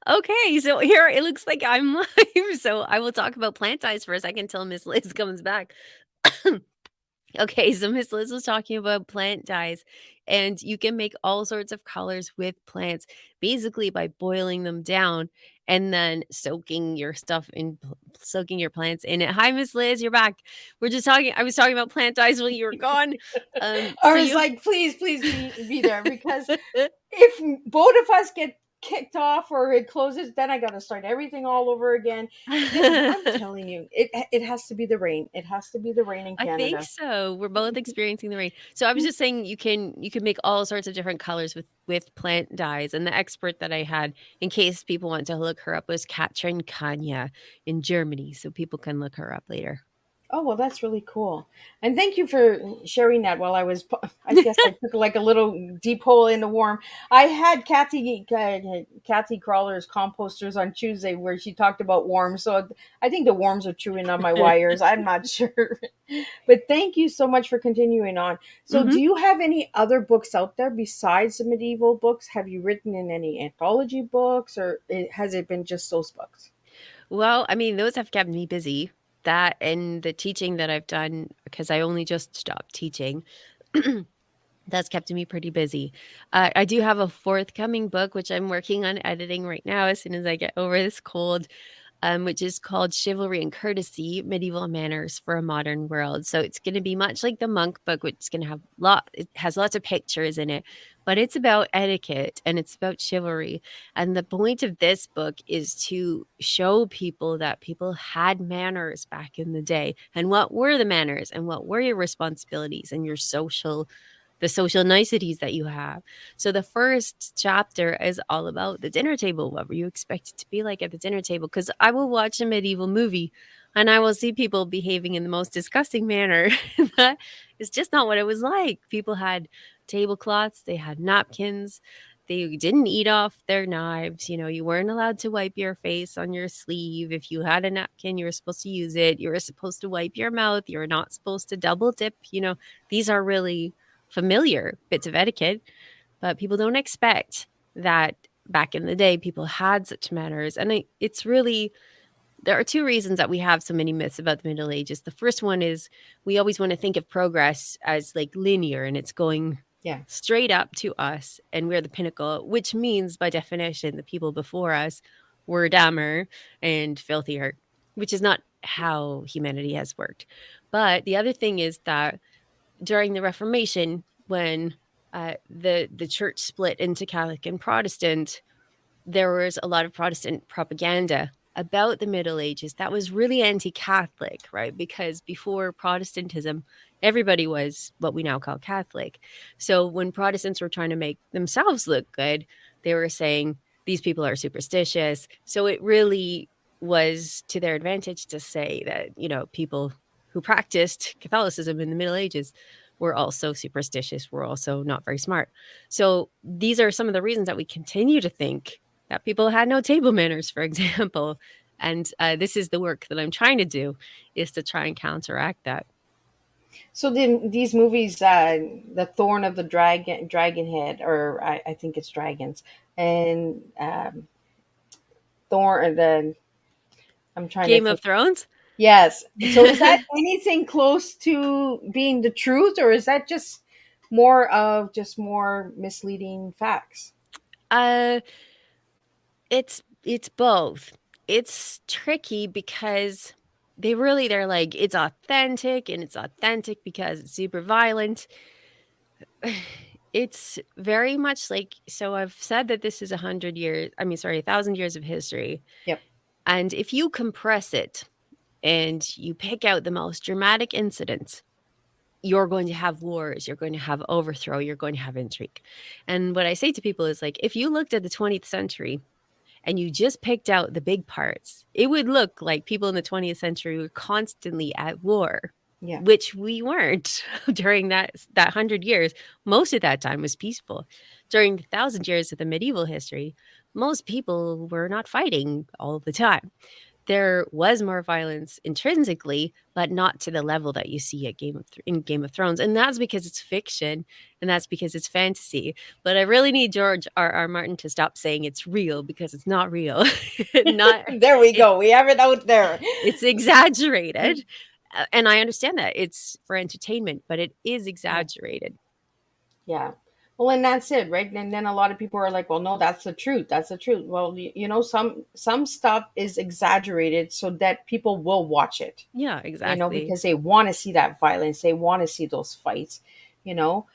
Okay, so here it looks like I'm live. So I will talk about plant eyes for a second until Miss Liz comes back. Okay, so Miss Liz was talking about plant dyes, and you can make all sorts of colors with plants basically by boiling them down and then soaking your plants in it. Hi, Miss Liz, you're back. I was talking about plant dyes while you were gone. I So was you like, please be there because if both of us get kicked off or it closes, then I got to start everything all over again. I'm telling you, it has to be the rain. It has to be the rain in I think Canada. so. We're both experiencing the rain. So I was just saying you can make all sorts of different colors with plant dyes. And the expert that I had, in case people want to look her up, was Katrin Kanya in Germany. So people can look her up later. Oh, well, that's really cool. And thank you for sharing that while I guess I took like a little deep hole in the worm. I had Kathy Crawler's composters on Tuesday where she talked about worms. So I think the worms are chewing on my wires. I'm not sure. But thank you so much for continuing on. So Hmm. do you have any other books out there besides the medieval books? Have you written in any anthology books or has it been just those books? Well, I mean, those have kept me busy. That and the teaching that I've done, because I only just stopped teaching. That's kept me pretty busy. I do have a forthcoming book, which I'm working on editing right now as soon as I get over this cold, which is called Chivalry and Courtesy: Medieval Manners for a Modern World. So it's going to be much like the monk book, which is going to have it has lots of pictures in it, but it's about etiquette and it's about chivalry. And the point of this book is to show people that people had manners back in the day, and what were the manners and what were your responsibilities and your the social niceties that you have. So the first chapter is all about the dinner table. What were you expected to be like at the dinner table? Because I will watch a medieval movie and I will see people behaving in the most disgusting manner. That is just not what it was like. People had tablecloths, they had napkins. They didn't eat off their knives. You know, you weren't allowed to wipe your face on your sleeve. If you had a napkin, you were supposed to use it. You were supposed to wipe your mouth. You were not supposed to double dip. You know, these are really familiar bits of etiquette, but people don't expect that back in the day people had such manners. And it's really, there are two reasons that we have so many myths about the Middle Ages. The first one is we always want to think of progress as like linear and it's going Yeah. straight up to us and we're the pinnacle, which means by definition the people before us were dumber and filthier, which is not how humanity has worked. But the other thing is that during the Reformation, when the church split into Catholic and Protestant, there was a lot of Protestant propaganda about the Middle Ages that was really anti-Catholic, right? Because before Protestantism, everybody was what we now call Catholic. So when Protestants were trying to make themselves look good, they were saying these people are superstitious. So it really was to their advantage to say that, you know, people who practiced Catholicism in the Middle Ages were also superstitious, were also not very smart. So these are some of the reasons that we continue to think that people had no table manners, for example. And this is the work that I'm trying to do, is to try and counteract that. So these movies, the Thorn of the Dragon Head, or I think it's dragons, and Thorn. I'm trying to Game of think. Thrones? Yes. So is that anything close to being the truth, or is that just more misleading facts? uh, it's both. It's tricky because they're like it's authentic and it's authentic because it's super violent. It's very much like, so I've said that this is 100 years, I mean, sorry, 1,000 years of history. Yep. And if you compress it and you pick out the most dramatic incidents, you're going to have wars, you're going to have overthrow, you're going to have intrigue. And what I say to people is like, if you looked at the 20th century and you just picked out the big parts, it would look like people in the 20th century were constantly at war, Yeah. which we weren't during that 100 years. Most of that time was peaceful. During the 1,000 years of the medieval history, most people were not fighting all the time. There was more violence intrinsically, but not to the level that you see at in Game of Thrones, and that's because it's fiction, and that's because it's fantasy. But I really need George R. Martin to stop saying it's real, because it's not real. Not There we it, go. We have it out there. it's exaggerated, and I understand that it's for entertainment, but it is Yeah. exaggerated. Yeah. Well, and that's it, right? And then a lot of people are like, "Well, no, that's the truth. That's the truth." Well, some stuff is exaggerated so that people will watch it, Yeah, exactly. because they want to see that violence, they want to see those fights, you know.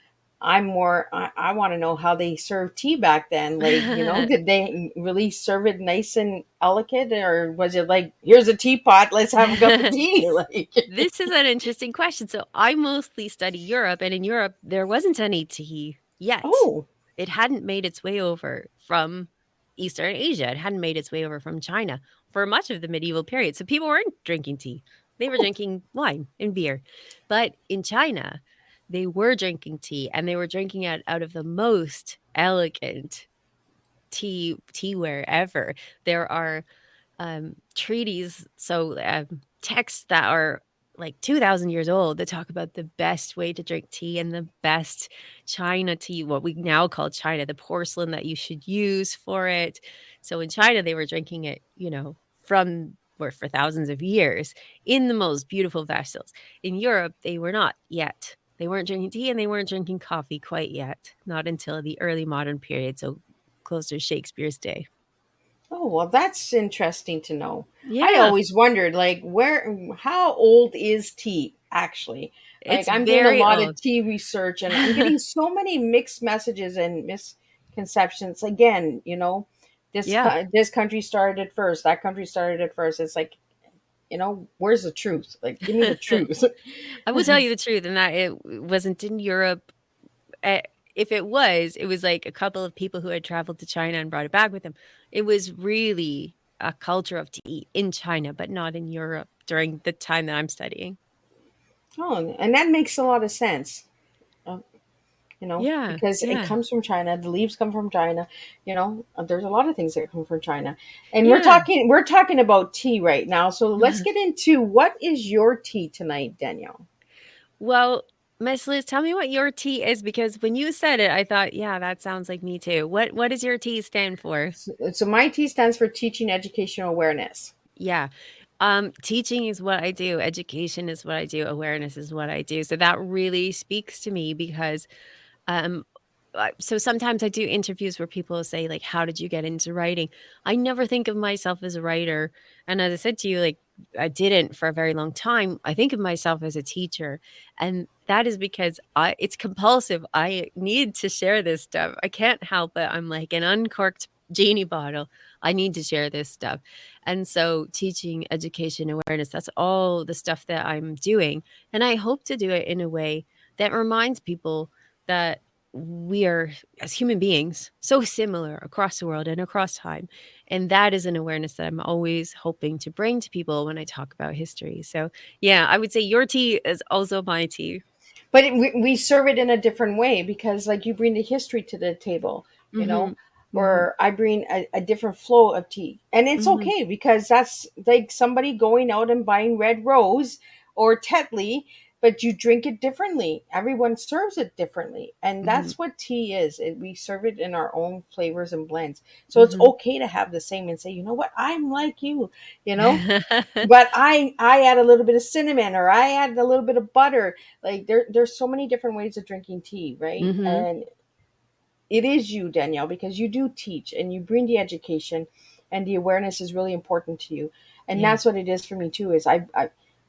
I want to know how they served tea back then. Like, did they really serve it nice and elegant, or was it like, here's a teapot, let's have a cup of tea? Like, This is an interesting question. So I mostly study Europe, and in Europe, there wasn't any tea yet. oh, It hadn't made its way over from Eastern Asia. It hadn't made its way over from China for much of the medieval period. So people weren't drinking tea. They were oh, drinking wine and beer. But in China, they were drinking tea, and they were drinking it out of the most elegant teaware ever. There are treaties, so texts that are like 2,000 years old that talk about the best way to drink tea and the best China tea, what we now call China, the porcelain that you should use for it. So in China, they were drinking it, from or for thousands of years in the most beautiful vessels. In Europe, they were not yet. They weren't drinking tea and they weren't drinking coffee quite yet, not until the early modern period, so close to Shakespeare's day. oh, well, that's interesting to know. I Yeah, always wondered, like, how old is tea actually? Like, it's I'm doing a very lot of old. tea research, and I'm getting so many mixed messages and misconceptions. Again, Yeah. this country started it first, that country started it first. It's like, where's the truth? Like, give me the truth. I will tell you the truth, and that it wasn't in Europe. Eh, if it was like a couple of people who had traveled to China and brought it back with them. It was really a culture of tea in China, but not in Europe during the time that I'm studying. Oh, and that makes a lot of sense. Uh, Yeah, because it yeah, comes from China. The leaves come from China. There's a lot of things that come from China, and we're yeah. talking about tea right now. So let's get into what is your tea tonight, Danielle. Well, Miss Liz, tell me what your T is because when you said it, I thought, yeah, that sounds like me too. What does your T stand for? So my T stands for teaching educational awareness. Yeah. Teaching is what I do, education is what I do, awareness is what I do. So that really speaks to me because um so sometimes I do interviews where people say like, how did you get into writing? I never think of myself as a writer, and as I said to you, like, I didn't for a very long time. I think of myself as a teacher, and that is because it's compulsive. I need to share this stuff. I can't help it. I'm like an uncorked genie bottle. I need to share this stuff. And so teaching, education, awareness, that's all the stuff that I'm doing, and I hope to do it in a way that reminds people that we are, as human beings, so similar across the world and across time. And that is an awareness that I'm always hoping to bring to people when I talk about history. So, yeah, I would say your tea is also my tea. But we serve it in a different way because, like, you bring the history to the table, you Mhm. know, Mhm. or I bring a different flow of tea. And it's Mhm. okay because that's like somebody going out and buying Red Rose or Tetley, but you drink it differently. Everyone serves it differently. And Mhm. that's what tea is. We serve it in our own flavors and blends. So it's Mhm. okay to have the same and say, you know what, I'm like you know? But I add a little bit of cinnamon, or I add a little bit of butter. Like, there's so many different ways of drinking tea, right? Mhm. And it is you, Danielle, because you do teach and you bring the education, and the awareness is really important to you. And Yeah. that's what it is for me too. Is I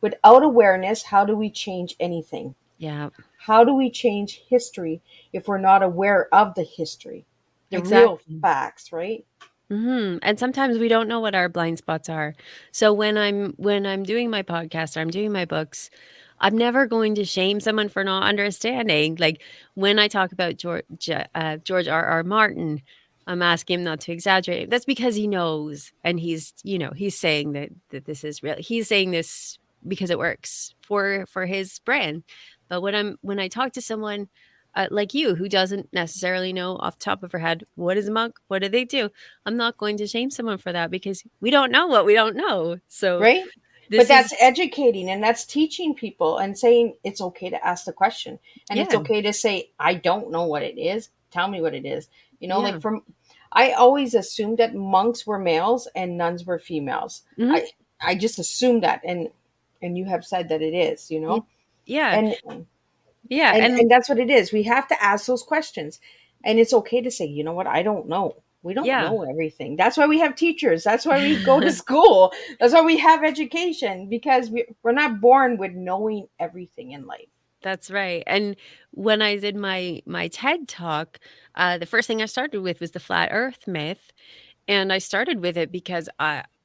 without awareness, how do we change anything? Yeah. How do we change history if we're not aware of the history, the real Exactly. facts, right? And sometimes we don't know what our blind spots are. So when I'm doing my podcast or I'm doing my books, I'm never going to shame someone for not understanding. Like when I talk about George R. R. Martin, I'm asking him not to exaggerate. That's because he knows, and he's saying that this is real. He's saying this because it works for his brand. But when I talk to someone like you who doesn't necessarily know off the top of her head what is a monk, what do they do, I'm not going to shame someone for that because we don't know what we don't know. So Right? But this that's is educating, and that's teaching people and saying it's okay to ask the question, and it's yeah, okay to say, I don't know what it is. Tell me what it is. Like, yeah. I always assumed that monks were males and nuns were females. Mhm. I just assumed that, and you have said that it is, Y yeah, and yeah, and and that's what it is. We have to ask those questions, and it's okay to say, you know what, I don't know. We don't yeah. know everything. That's why we have teachers. That's why we go to school. That's why we have education, because we're not born with knowing everything in life. That's right. And when I did my TED talk, the first thing I started with was the flat Earth myth, and I started with it because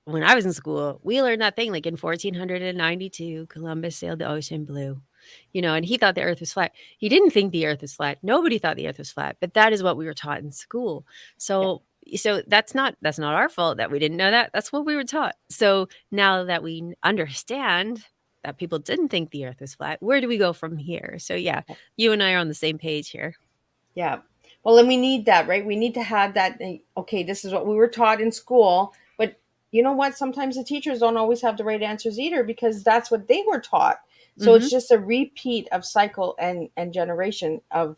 when I was in school, we learned that thing like in 1492, Columbus sailed the ocean blue, and he thought the Earth was flat. He didn't think the Earth was flat. Nobody thought the Earth was flat, but that is what we were taught in school. Yeah. So that's not our fault that we didn't know that. That's what we were taught. So now that we understand that people didn't think the Earth was flat, where do we go from here? So yeah, you and I are on the same page here. Yeah. Well, and we need that, right? We need to have that. Okay, this is what we were taught in school. But you know what? Sometimes the teachers don't always have the right answers either because that's what they were taught. So Hmm. it's just a repeat of cycle and generation of,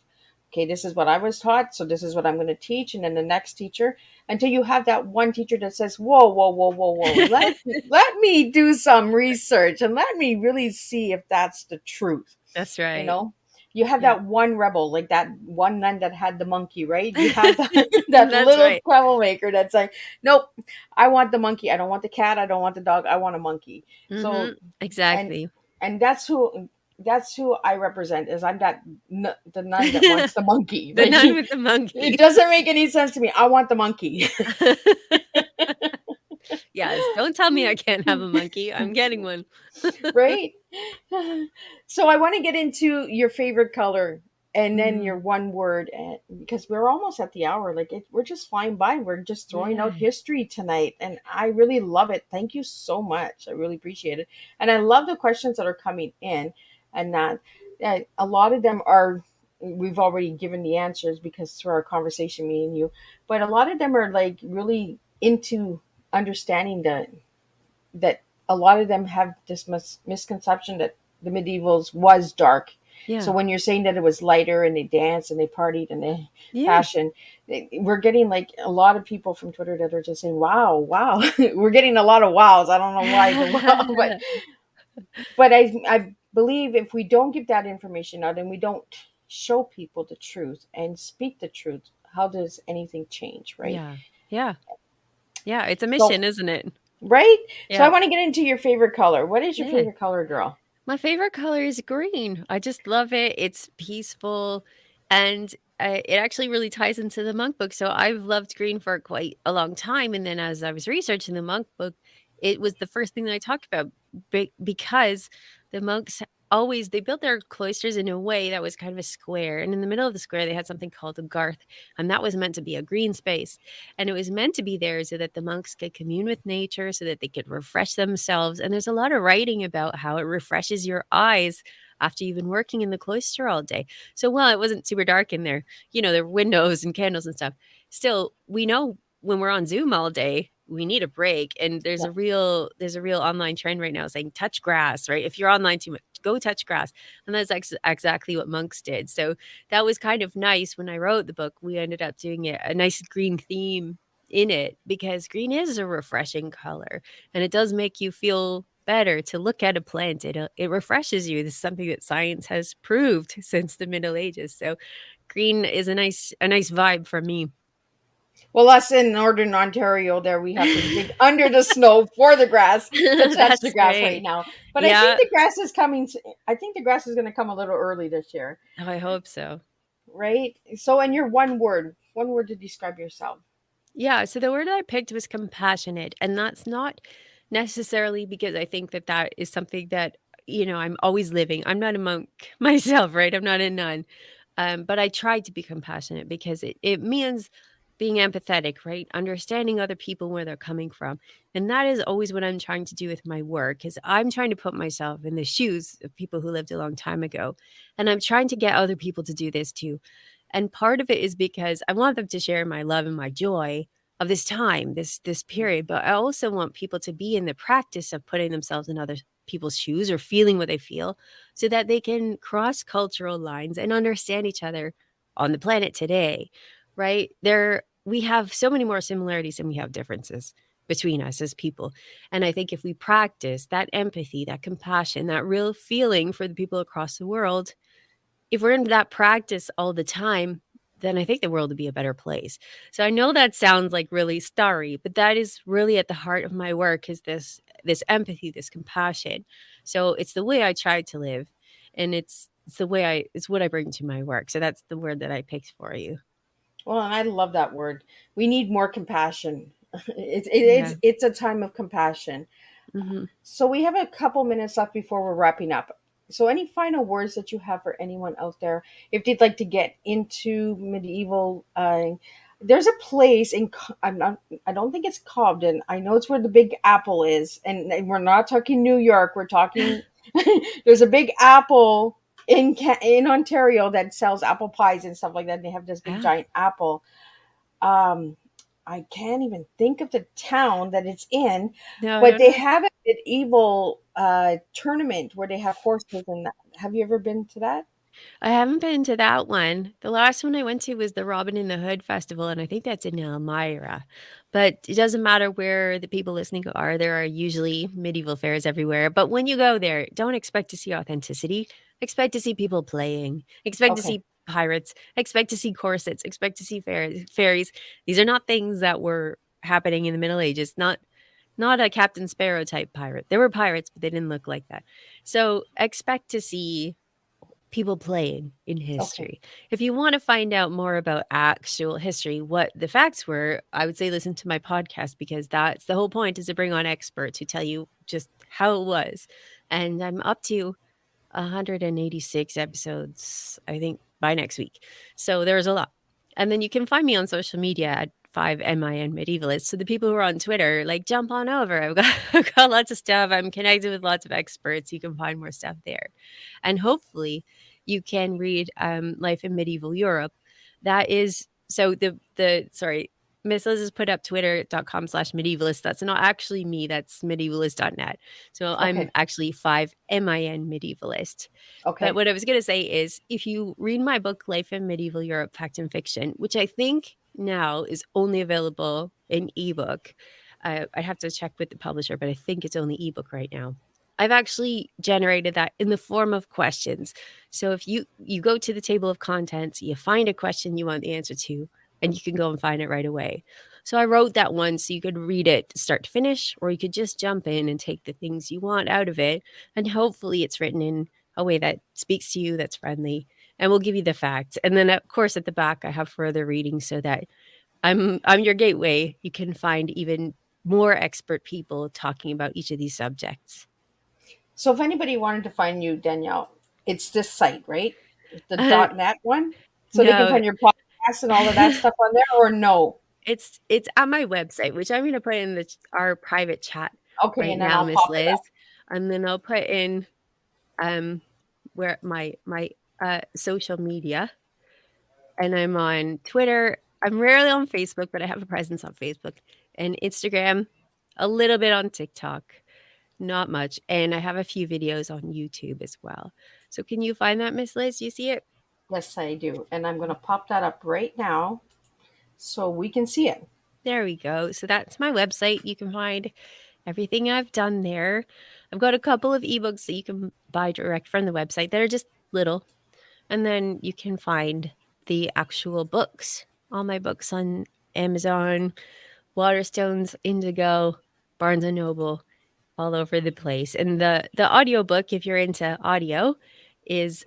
okay, this is what I was taught. So this is what I'm going to teach. And then the next teacher, until you have that one teacher that says, whoa, whoa, whoa, whoa, whoa, let me do some research and let me really see if that's the truth. That's You right. know, you have Yeah. that one rebel, like that one nun that had the monkey, right? You have that, that That's little right. troublemaker that's like, nope, I want the monkey. I don't want the cat. I don't want the dog. I want a monkey. Hmm. So, and Exactly. and that's who I represent. Is I'm that the nun that wants the monkey. The Like nun with the it monkey. doesn't make any sense to me. I want the monkey, Yes, don't tell me I can't have a monkey. I'm getting one. right? So I want to get into your favorite color and then Mhm. your one word, because we're almost at the hour. Like we're just flying by. We're just throwing out Yeah. history tonight, and I really love it. Thank you so much. I really appreciate it, and I love the questions that are coming in, and that a lot of them are. We've already given the answers because through our conversation, me and you, but a lot of them are like really into understanding that a lot of them have this misconception that the medievals was dark. So Yeah. when you're saying that it was lighter and they danced and they partied and they Yeah. passion, we're getting like a lot of people from Twitter that are just saying, "Wow, wow." We're getting a lot of wows. I don't know why the wow, but I believe if we don't give that information out and we don't show people the truth and speak the truth, how does anything change, right? Yeah. Yeah. Yeah, it's a So mission, isn't it? right. So I Yeah. want to get into your favorite color. What is your Yeah. favorite color, girl? My favorite color is green. I just love it. It's peaceful, and it actually really ties into the monk book. So I've loved green for quite a long time, and then as I was researching the monk book, it was the first thing that I talked about because the monks always they built their cloisters in a way that was kind of a square, and in the middle of the square they had something called a garth, and that was meant to be a green space, and it was meant to be there so that the monks could commune with nature, so that they could refresh themselves. And there's a lot of writing about how it refreshes your eyes after you've been working in the cloister all day. So while it wasn't super dark in there, there were windows and candles and stuff. Still, we know when we're on Zoom all day, we need a break. And there's Yeah. a real online trend right now saying touch grass, right? If you're online too much, go touch grass. And that's exactly what monks did. So that was kind of nice. When I wrote the book, we ended up doing a nice green theme in it because green is a refreshing color, and it does make you feel better to look at a plant. It refreshes you. This is something that science has proved since the Middle Ages. So green is a nice vibe for me. Well, us in Northern Ontario, there we have to dig under the snow for the grass to touch the That's grass right right. now. But I think Yeah. the grass is coming. I think the grass is going to come a little early this year, Oh, I hope so. right? So, and your one word to describe yourself. Yeah, so the word I picked was compassionate, and that's not necessarily because I think that that is something that, I'm always living. I'm not a monk myself, right? I'm not a nun. But I try to be compassionate because it means being empathetic, right? Understanding other people where they're coming from. And that is always what I'm trying to do with my work is I'm trying to put myself in the shoes of people who lived a long time ago. And I'm trying to get other people to do this too. And part of it is because I want them to share my love and my joy of this time, this period, but I also want people to be in the practice of putting themselves in other people's shoes or feeling what they feel so that they can cross cultural lines and understand each other on the planet today, right? There we have so many more similarities than we have differences between us as people. And I think if we practice that empathy, that compassion, that real feeling for the people across the world, if we're in that practice all the time, then I think the world would be a better place. So I know that sounds like really starry, but that is really at the heart of my work is this empathy, this compassion. So it's the way I try to live. And it's it's what I bring to my work. So that's the word that I picked for you. Well, and I love that word. We need more compassion. Yeah. It's a time of compassion. Hmm. So we have a couple minutes left before we're wrapping up. So any final words that you have for anyone out there, if they'd like to get into medieval? There's a place in I don't think it's Cobden. I know it's where the Big Apple is, and we're not talking New York. We're talking there's a Big Apple in Ontario that sells apple pies and stuff like that. And they have this big Ah, giant apple. um I can't even think of the town that it's in, no, but no, they no. have an medieval tournament where they have horses and that. Have you ever been to that? I haven't been to that one. The last one I went to was the Robin in the Hood festival, and I think that's in Elmira. But it doesn't matter where the people listening are, there are usually medieval fairs everywhere. But when you go there, don't expect to see authenticity. Expect to see people playing. Expect to Okay. see pirates. Expect to see corsets. Expect to see fairies. These are not things that were happening in the Middle Ages. Not a Captain Sparrow type pirate. There were pirates, but they didn't look like that. So expect to see people playing in Okay. history. If you want to find out more about actual history, what the facts were, I would say listen to my podcast because that's the whole point is to bring on experts who tell you just how it was. And I'm up to 186 episodes, I think, by next week. So there's a lot. And then you can find me on social media at 5MIN Medievalist. So the people who are on Twitter, like jump on over. I've got lots of stuff. I'm connected with lots of experts. You can find more stuff there. And hopefully you can read Life in Medieval Europe. That is so the sorry, Miss Liz has put up twitter.com/medievalist. That's not actually me, that's medievalist.net. So I'm Okay. actually 5MIN Medievalist. But Okay. what I was going to say is if you read my book, Life in Medieval Europe, Fact and Fiction, which I think now is only available in ebook, I'd have to check with the publisher, but I think it's only ebook right now. I've actually generated that in the form of questions. So if you go to the table of contents, you find a question you want the answer to, and you can go and find it right away. So I wrote that one so you could read it start to finish, or you could just jump in and take the things you want out of it. And hopefully it's written in a way that speaks to you, that's friendly, and will give you the facts. And then of course at the back I have further reading so that I'm your gateway. You can find even more expert people talking about each of these subjects. So if anybody wanted to find you, Danielle, it's this site, right? The Uh, .net one, so they can no, find your podcast and all of that stuff on there, or no? it's on my website, which I'm gonna put in our private chat Okay, right and then now, I'll Miss pop it Liz, up. and then I'll put in um where my social media, and I'm on Twitter. I'm rarely on Facebook, but I have a presence on Facebook and Instagram, a little bit on TikTok, not much, and I have a few videos on YouTube as well. So can you find that, Miss Liz? You see it? Yes, I do, and I'm going to pop that up right now so we can see it. There we go. So that's my website. You can find everything I've done there. I've got a couple of ebooks that you can buy direct from the website that are just little. And then you can find the actual books. All my books on Amazon, Waterstones, Indigo, Barnes and Noble, all over the place. And the audiobook, if you're into audio, is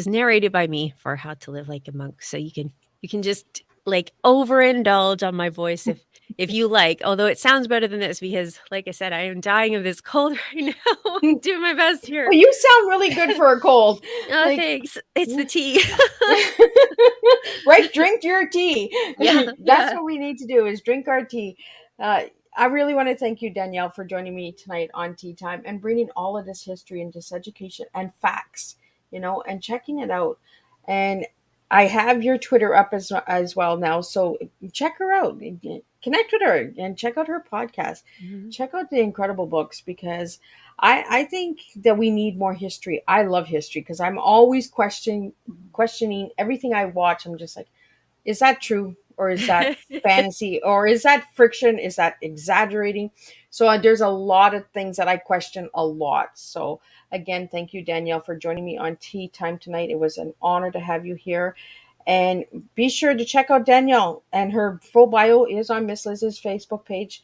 narrated by me for How to Live Like a Monk. So you can just like overindulge on my voice if you like. Although it sounds better than this because, like I said, I am dying of this cold right now. I'm doing my best here. Well, you sound really good for a cold. Oh, Like, thanks. It's the tea. right? Drink your tea. Yeah, That's yeah. what we need to do is drink our tea. I really want to thank you, Danielle, for joining me tonight on Tea Time and bringing all of this history and this education and facts, and checking it out. And I have your Twitter up as well now, so check her out, connect with her, and check out her podcast. Mhm. Check out the incredible books because I think that we need more history. I love history because I'm always questioning everything I watch. I'm just like, is that true? Or is that fantasy? Or is that friction? Is that exaggerating? So there's a lot of things that I question a lot. So again, thank you, Danielle, for joining me on Tea Time tonight. It was an honor to have you here. And be sure to check out Danielle, and her full bio is on Miss Liz's Facebook page.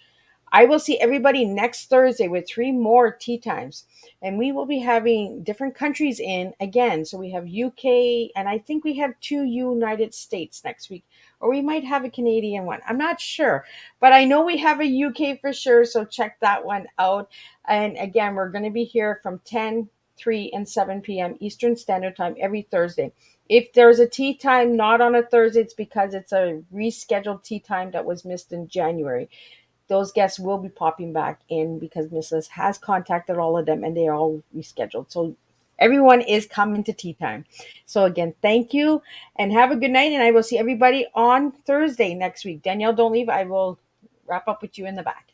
I will see everybody next Thursday with 3 more tea times. And we will be having different countries in again. So we have UK, and I think we have 2 United States next week. Or we might have a Canadian one. I'm not sure. But I know we have a UK for sure. So check that one out. And again, we're going to be here from 10, 3, and 7 p.m. Eastern Standard Time every Thursday. If there's a tea time not on a Thursday, it's because it's a rescheduled tea time that was missed in January. Those guests will be popping back in because Mrs. has contacted all of them and they are all rescheduled. So everyone is coming to tea time. So again, thank you and have a good night. And I will see everybody on Thursday next week. Danielle, don't leave. I will wrap up with you in the back.